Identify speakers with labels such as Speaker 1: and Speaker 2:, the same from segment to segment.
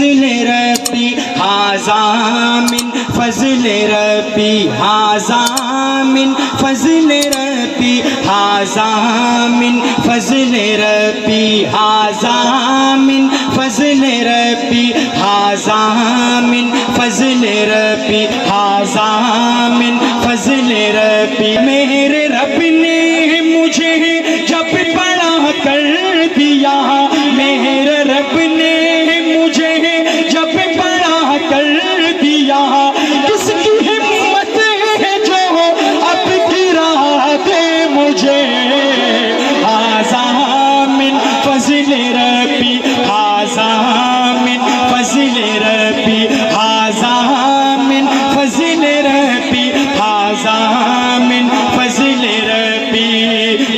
Speaker 1: فضل ربی ھذا من فضل ربی ھذا من فضل ربی ھذا من فضل ربی ھذا من فضل ربی ھذا من فضل ربی ھذا من فضل ربی میرے رب نے مجھے جب بڑا کر دیا میرے رب نے مجھے جب بڑا کر دیا کس کی ہمت ہے جو اب گرا دے مجھے ھذا من فضل ربی ھذا من فضل ربی ھذا من فضل ربی ھذا من فضل ربی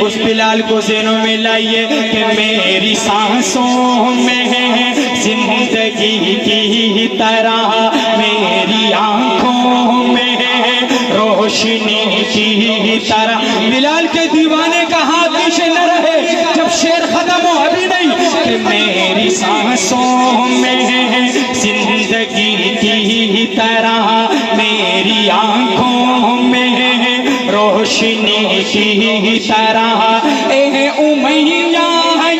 Speaker 1: اس بلال کو ذہنوں میں لائیے کہ میری سانسوں میں ہے زندگی کی طرح میری آنکھوں میں ہے روشنی کی طرح بلال کے دیوانے کا ہاتھ پیچھے نہ رہے جب شعر ختم ہو ابھی نہیں کہ میری سانسوں میں ہے زندگی کی طرح میری آنکھوں میں ہے روشنی کی طرح اے امیہ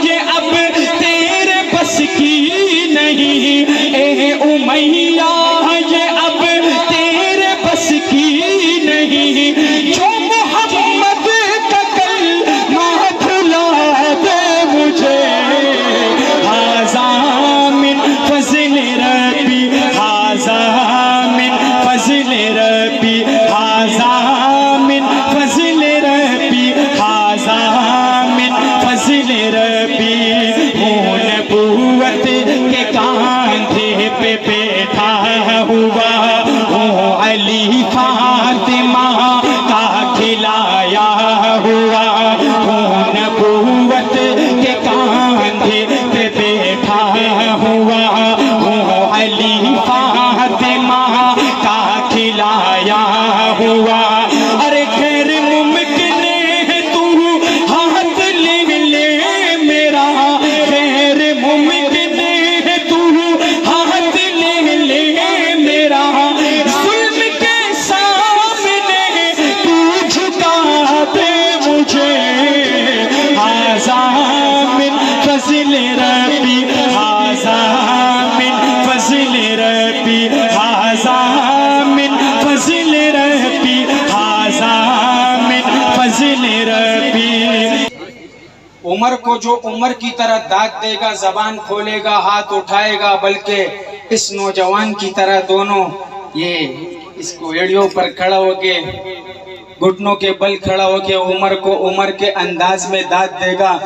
Speaker 1: یہ اب تیرے بس کی نہیں اے امیہ یہ اب تیرے بس کی نہیں جو محمد کا کلمہ بھلا دے مجھے ھذا من فضل ربی ھذا من فضل ربی ھذا من فضل ربی ھذا من فضل ربی ہوں نبوت کے کاندھے پہ بیٹھا ہوا ہوں علی فاطمہ کا کھلایا ہوا ہوں نبوت کے کاندھے پہ بیٹھا ہوا ہوں علی فاطمہ کا کھلایا ہوا ارے غیر ممکن ہے تو ہاتھ لے لے میرا غیر ممکن ہے تو ہاتھ لے لے میرا ظلم کے سامنے تو جھکا دے مجھے ھذا من فضل ربی ھذا من فضل ربی ھذا من فضل ربی ھذا من فضل ربی عمر کو جو عمر کی طرح داد دے گا زبان کھولے گا ہاتھ اٹھائے گا بلکہ اس نوجوان کی طرح دونوں یہ اس کو ایڑیوں پر کھڑا ہو کے گھٹنوں کے بل کھڑا ہو کے عمر کو عمر کے انداز میں داد دے گا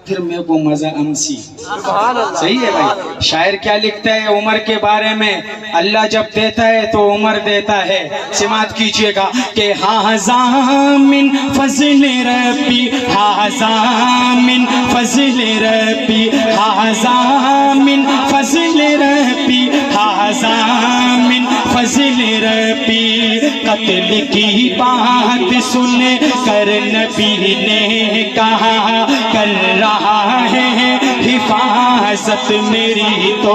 Speaker 1: پھر میں کو مزہ امسی صحیح ہے بھائی شاعر کیا لکھتا ہے عمر کے بارے میں اللہ جب دیتا ہے تو عمر دیتا ہے سماعت کیجئے گا کہ ھذا من فضل ربی ھذا من فضل ربی ھذا من فضل ربی ھذا من فضل ربی قتل کی بات سن کر نبی نے کہا کر رہا ہے حفاظت میری تو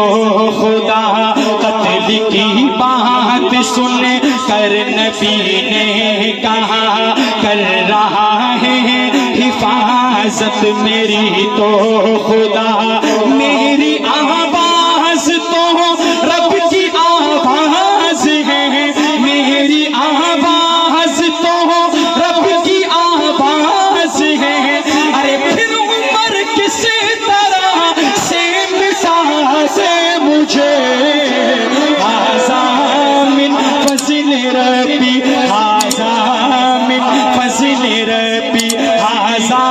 Speaker 1: خدا قتل کی بات سن کر نبی نے کہا کر رہا ہے حفاظت میری تو خدا میری آواز تو رب کی آواز ہے میری آواز تو رب کی آواز ہے ارے پھر عمر کس طرح سے مسا سے مجھے ھذا من فضل ربی ھذا من فضل ربی ھذا